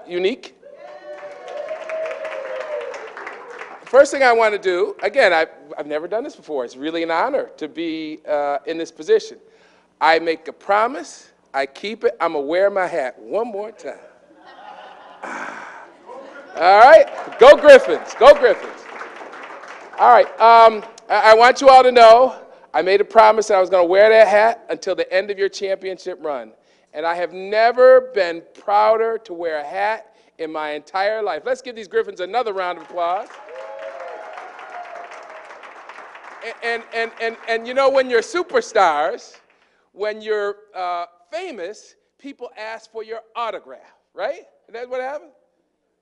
Unique. First thing I want to do, again, I've never done this before. It's really an honor to be in this position. I make a promise, I keep it, I'm going to wear my hat one more time. All right, go Griffins, go Griffins. All right, I want you all to know I made a promise that I was going to wear that hat until the end of your championship run. And I have never been prouder to wear a hat in my entire life. Let's give these Griffins another round of applause. And you know, when you're superstars, when you're famous, people ask for your autograph, right? Isn't that what happened?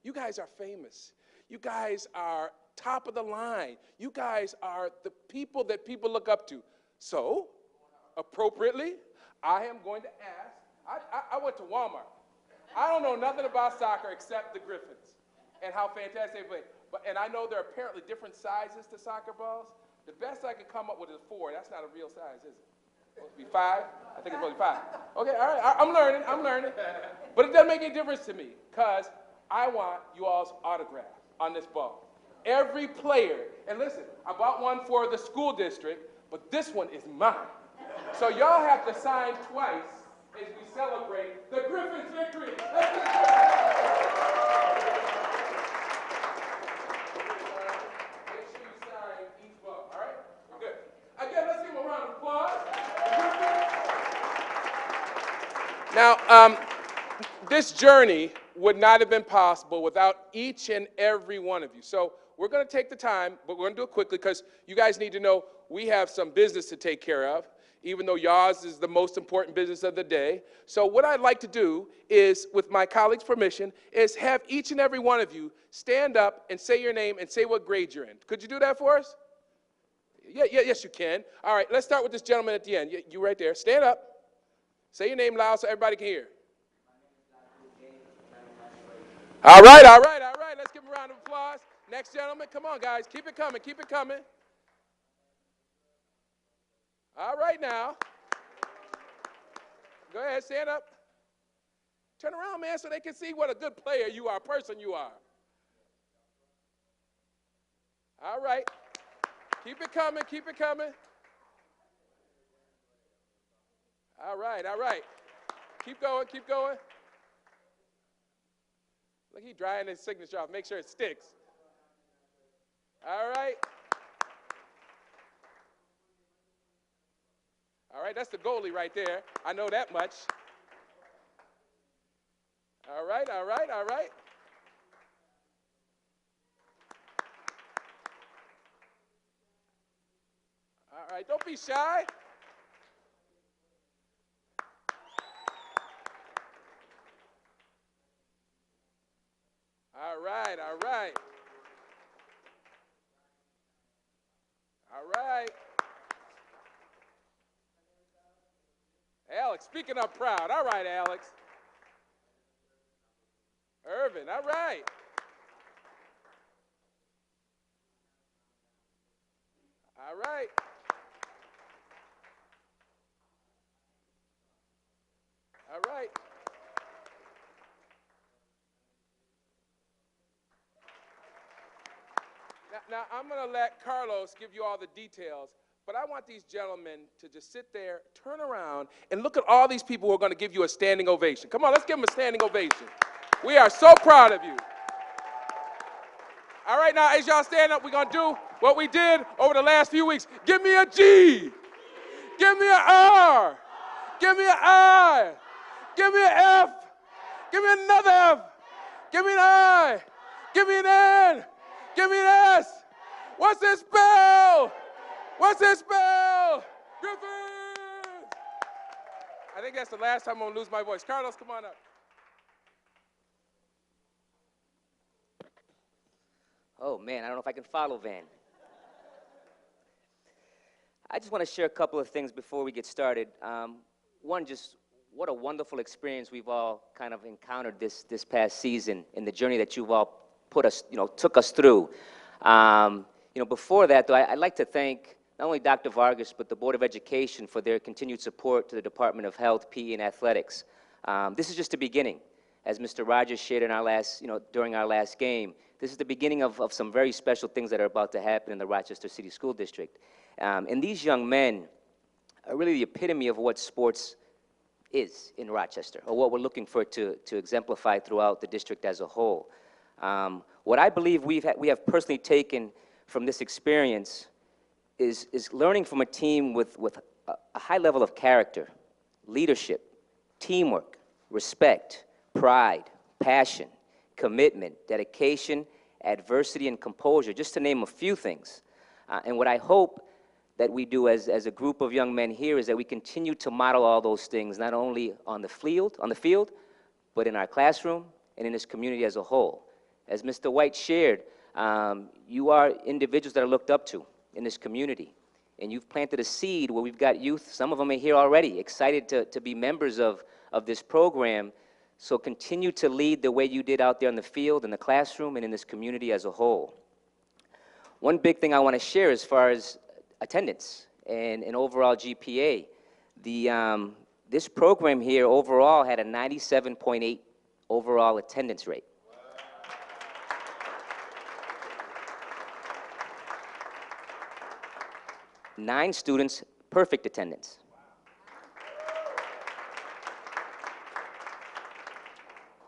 You guys are famous. You guys are top of the line. You guys are the people that people look up to. So, appropriately, I am going to ask. I went to Walmart. I don't know nothing about soccer except the Griffins and how fantastic they play. And I know there are apparently different sizes to soccer balls. The best I could come up with is 4. That's not a real size, is it? It's supposed to be 5? I think it's supposed to be 5. Okay, all right, I'm learning. But it doesn't make any difference to me because I want you all's autograph on this ball. Every player, and listen, I bought one for the school district, but this one is mine. So y'all have to sign twice as we celebrate the Griffins' victory. Make sure you sign each ball, all right? We're good. Again, let's give them a round of applause. Now, this journey would not have been possible without each and every one of you. So we're going to take the time, but we're going to do it quickly because you guys need to know we have some business to take care of, even though yours is the most important business of the day. So what I'd like to do is, with my colleagues' permission, is have each and every one of you stand up and say your name and say what grade you're in. Could you do that for us? Yes, you can. All right, let's start with this gentleman at the end. You right there. Stand up. Say your name loud so everybody can hear. All right. Let's give him a round of applause. Next gentleman, come on, guys. Keep it coming. All right now. Go ahead, stand up. Turn around, man, so they can see what a good player you are, person you are. All right. Keep it coming. All right. Keep going. Look, he's drying his signature off. Make sure it sticks. All right, that's the goalie right there. I know that much. All right. All right, don't be shy. All right. Alex, speaking up proud. All right, Alex. Irvin, all right. All right. Now, I'm going to let Carlos give you all the details, but I want these gentlemen to just sit there, turn around, and look at all these people who are going to give you a standing ovation. Come on, let's give them a standing ovation. We are so proud of you. All right, now, as y'all stand up, we're going to do what we did over the last few weeks. Give me a G. Give me an R. Give me an I. Give me an F. Give me another F. Give me an I. Give me an N. Give me an S. What's this spell? Griffins! I think that's the last time I'm going to lose my voice. Carlos, come on up. Oh, man, I don't know if I can follow Van. I just want to share a couple of things before we get started. One, just what a wonderful experience we've all kind of encountered this past season and the journey that you've all took us through. Before that, though, I'd like to thank not only Dr. Vargas, but the Board of Education for their continued support to the Department of Health, PE, and Athletics. This is just the beginning. as Mr. Rogers shared in our last, during our last game, this is the beginning of some very special things that are about to happen in the Rochester City School District. And these young men are really the epitome of what sports is in Rochester, or what we're looking for it to exemplify throughout the district as a whole. What I believe we have personally taken from this experience is learning from a team with a high level of character, leadership, teamwork, respect, pride, passion, commitment, dedication, adversity, and composure, just to name a few things. And what I hope that we do as a group of young men here is that we continue to model all those things, not only on the field, but in our classroom and in this community as a whole. As Mr. White shared, you are individuals that are looked up to in this community. And you've planted a seed where we've got youth, some of them are here already, excited to be members of this program. So continue to lead the way you did out there in the field, in the classroom, and in this community as a whole. One big thing I want to share as far as attendance and overall GPA. This program here overall had a 97.8 overall attendance rate. 9 students, perfect attendance.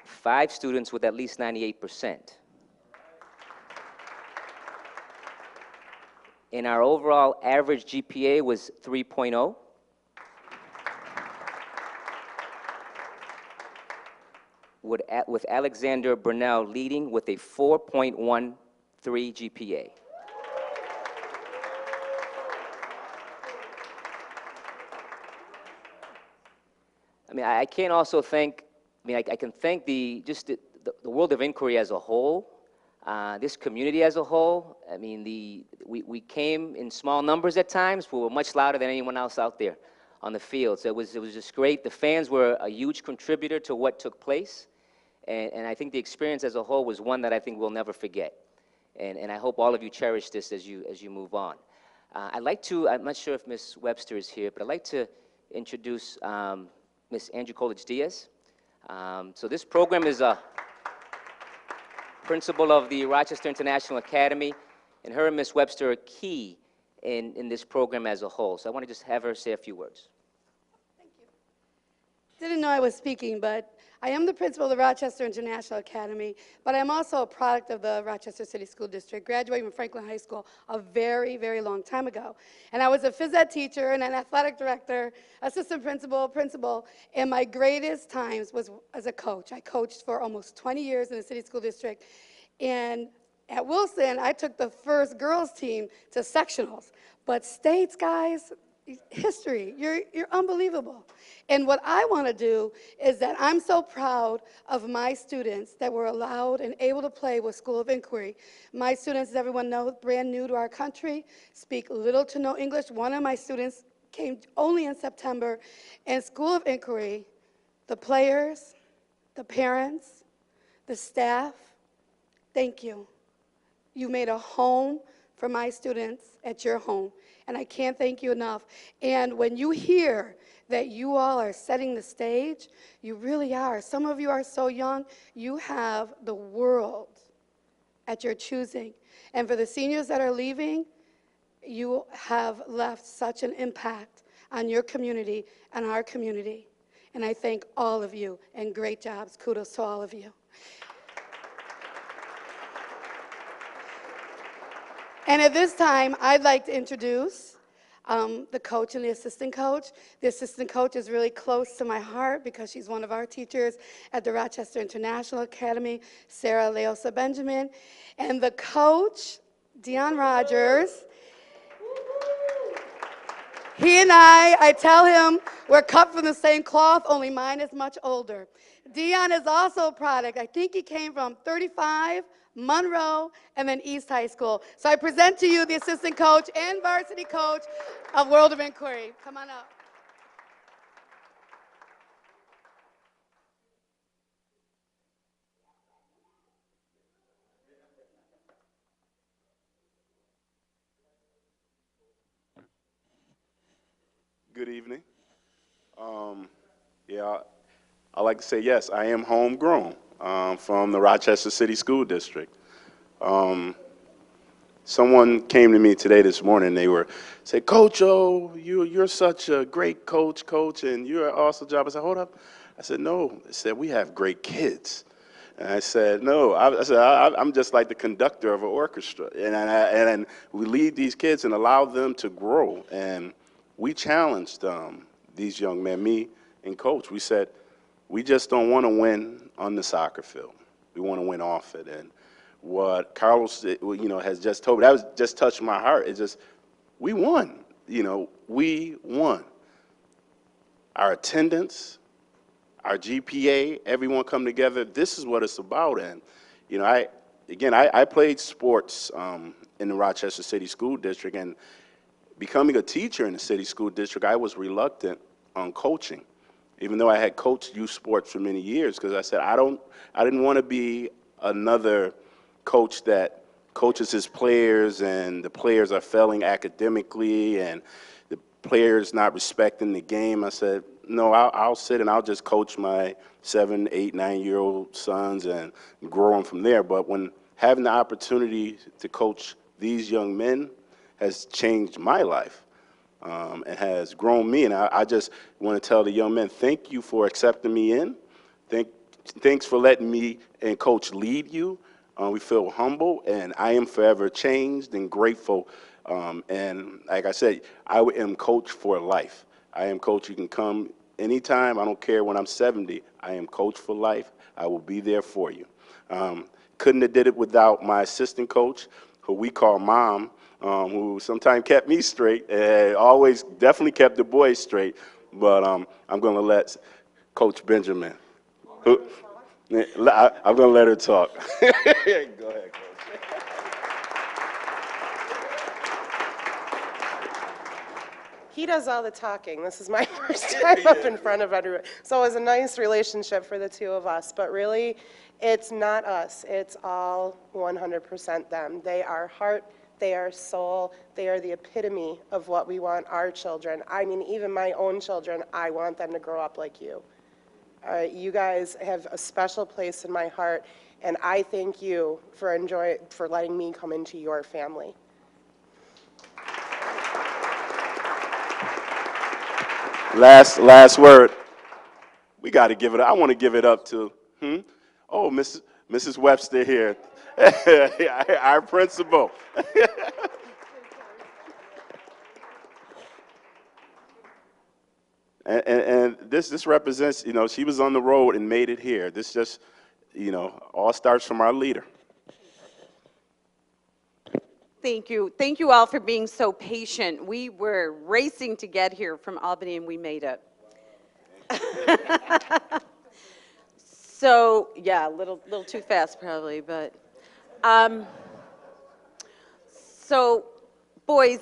5 students with at least 98%. And our overall average GPA was 3.0. With Alexander Burnell leading with a 4.13 GPA. I mean, I can't also thank, I can thank the world of inquiry as a whole, this community as a whole. I mean, we came in small numbers at times, but we were much louder than anyone else out there on the field. So it was just great. The fans were a huge contributor to what took place, and I think the experience as a whole was one that I think we'll never forget. And I hope all of you cherish this as you move on. I'd like to, I'm not sure if Ms. Webster is here, but I'd like to introduce Ms. Andrew Coolidge-Diaz. So this program is a principal of the Rochester International Academy, and her and Ms. Webster are key in this program as a whole. So I want to just have her say a few words. Thank you. Didn't know I was speaking, but I am the principal of the Rochester International Academy, but I'm also a product of the Rochester City School District, graduating from Franklin High School a very, very long time ago. And I was a phys ed teacher and an athletic director, assistant principal, and my greatest times was as a coach. I coached for almost 20 years in the City School District, and at Wilson, I took the first girls team to sectionals. But states, guys, history, you're unbelievable. And what I want to do is that I'm so proud of my students that were allowed and able to play with School of Inquiry. My students, as everyone knows, brand new to our country, speak little to no English. One of my students came only in September. And School of Inquiry, the players, the parents, the staff, thank you. You made a home for my students at your home, and I can't thank you enough. And when you hear that you all are setting the stage, you really are. Some of you are so young, you have the world at your choosing. And for the seniors that are leaving, you have left such an impact on your community and our community. And I thank all of you, and great jobs. Kudos to all of you. And at this time, I'd like to introduce the coach and the assistant coach. The assistant coach is really close to my heart because she's one of our teachers at the Rochester International Academy, Sarah Leosa Benjamin. And the coach, Dion Rogers, he and I tell him we're cut from the same cloth, only mine is much older. Dion is also a product. I think he came from 35, Monroe, and then East High School. So I present to you the assistant coach and varsity coach of World of Inquiry. Come on up. Good evening. Yeah, I like to say, yes, I am homegrown from the Rochester City School District. Someone came to me today this morning. They were say, Coach O, you're such a great coach, and you're an awesome job. I said, hold up. I said, no. They said, we have great kids. And I said, no. I said, I'm just like the conductor of an orchestra, and we lead these kids and allow them to grow. And we challenged these young men, me and Coach. We said, we just don't want to win on the soccer field. We want to win off it. And what Carlos, has just told me, that was just touched my heart. It's just, we won. We won. Our attendance, our GPA, everyone come together. This is what it's about. And, I played sports in the Rochester City School District, and becoming a teacher in the city school district, I was reluctant on coaching, even though I had coached youth sports for many years, because I said, I didn't want to be another coach that coaches his players and the players are failing academically and the players not respecting the game. I said, no, I'll sit and I'll just coach my 7, 8, 9-year-old sons and grow them from there. But when having the opportunity to coach these young men has changed my life and has grown me. And I just want to tell the young men, thank you for accepting me in. Thanks for letting me and Coach lead you. We feel humble, and I am forever changed and grateful. And like I said, I am Coach for life. I am Coach. You can come anytime. I don't care when I'm 70. I am Coach for life. I will be there for you. Couldn't have did it without my assistant coach, who we call Mom, who sometimes kept me straight and always definitely kept the boys straight. But I'm going to let Coach Benjamin, I'm going to let her talk. Go ahead, Coach. He does all the talking. This is my first time up in front of everyone. So it was a nice relationship for the two of us. But really, it's not us. It's all 100% them. They are heart. They are soul. They are the epitome of what we want our children. I mean, even my own children, I want them to grow up like you. You guys have a special place in my heart, and I thank you for letting me come into your family. Last word. We got to give it. I want to give it up to Mrs. Webster here, our principal. And this represents, she was on the road and made it here. This just, all starts from our leader. Thank you. Thank you all for being so patient. We were racing to get here from Albany, and we made it. So, yeah, a little too fast probably, but. So, boys,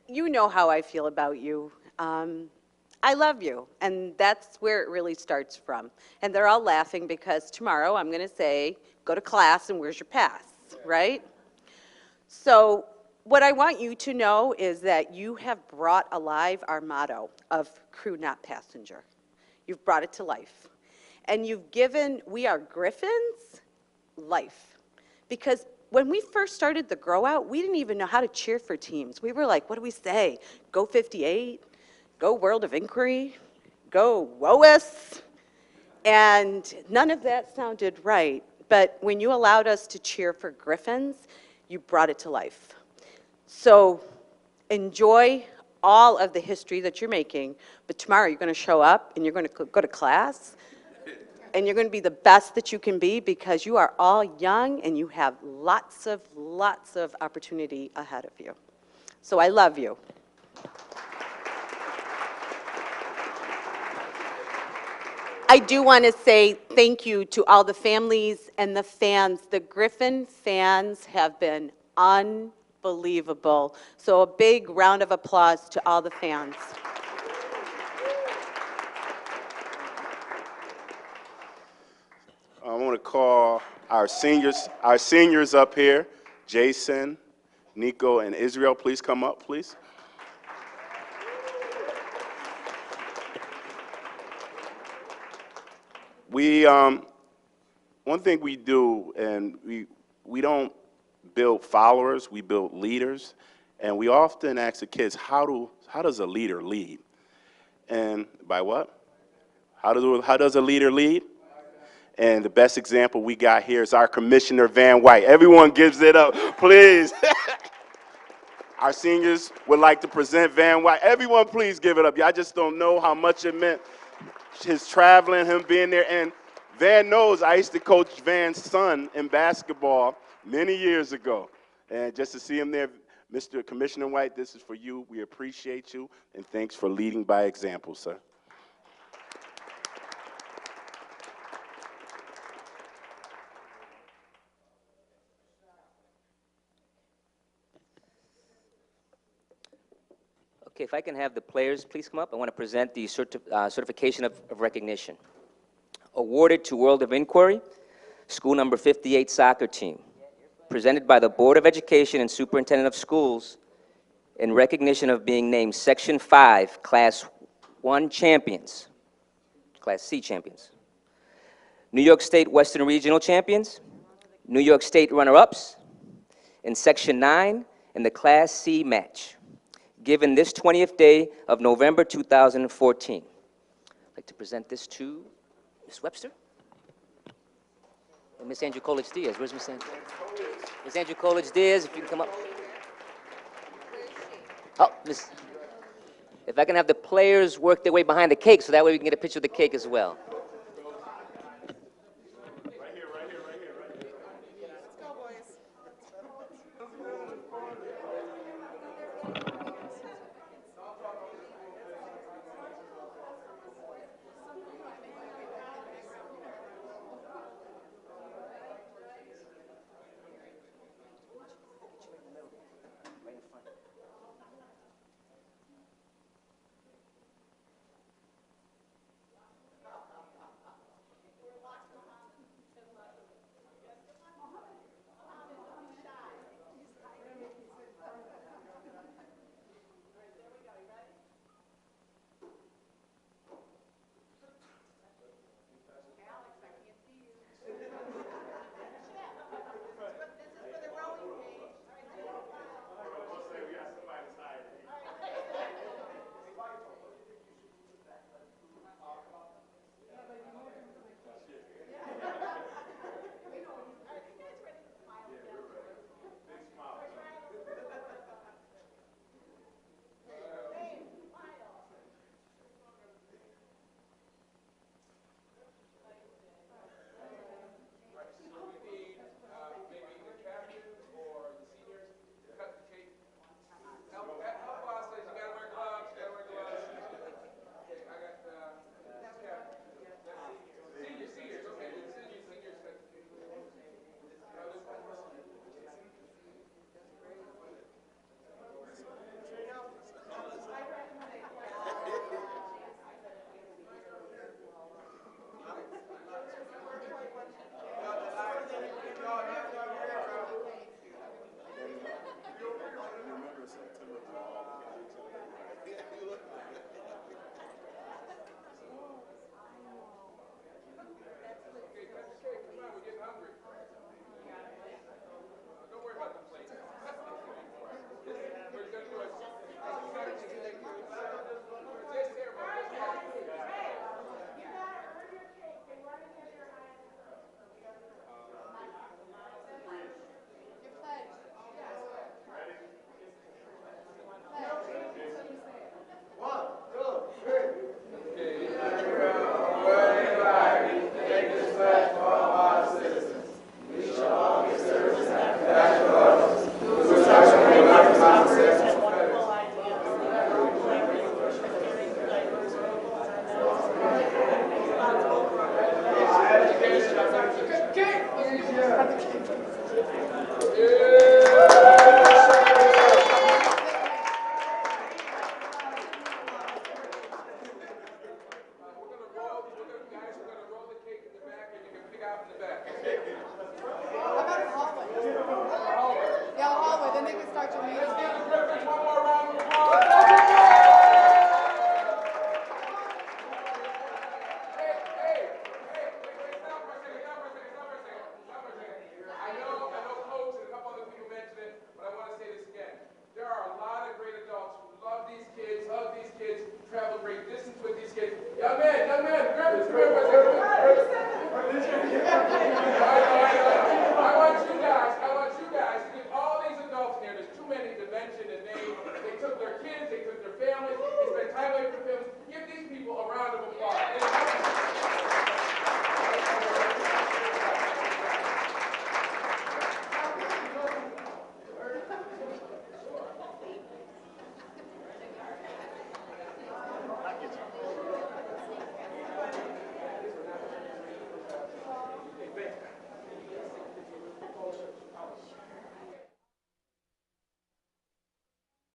you know how I feel about you. I love you, and that's where it really starts from. And they're all laughing because tomorrow I'm going to say, go to class and where's your pass, right? So what I want you to know is that you have brought alive our motto of crew, not passenger. You've brought it to life. And you've given, we are Griffins, life. Because when we first started the Grow Out, we didn't even know how to cheer for teams. We were like, what do we say? Go 58, go World of Inquiry, go WOAS. And none of that sounded right. But when you allowed us to cheer for Griffins, you brought it to life. So enjoy all of the history that you're making, but tomorrow you're going to show up and you're going to go to class and you're going to be the best that you can be because you are all young and you have lots of opportunity ahead of you. So I love you. I do want to say thank you to all the families and the fans. The Griffin fans have been unbelievable. So a big round of applause to all the fans. I want to call our seniors up here. Jason, Nico, and Israel, please come up, please. We, one thing we do, and we don't build followers, we build leaders. And we often ask the kids, how does a leader lead? And by what? How does a leader lead? And the best example we got here is our Commissioner Van White. Everyone gives it up, please. Our seniors would like to present Van White. Everyone, please give it up. Y'all just don't know how much it meant, his traveling, him being there. And Van knows I used to coach Van's son in basketball many years ago. And just to see him there, Mr. Commissioner White, this is for you. We appreciate you, and thanks for leading by example, sir. Okay, if I can have the players please come up. I want to present the certification of recognition. Awarded to World of Inquiry, School Number 58 Soccer Team. Presented by the Board of Education and Superintendent of Schools in recognition of being named Section 5 Class 1 Champions, Class C Champions. New York State Western Regional Champions, New York State Runner-Ups, in Section 9 in the Class C match, given this 20th day of November 2014. I'd like to present this to Ms. Webster and Ms. Andrew Coolidge-Diaz. Where's Ms. Andrew? Ms. Andrew Coolidge-Diaz, if you can come up. Oh, Ms. If I can have the players work their way behind the cake so that way we can get a picture of the cake as well. Yeah.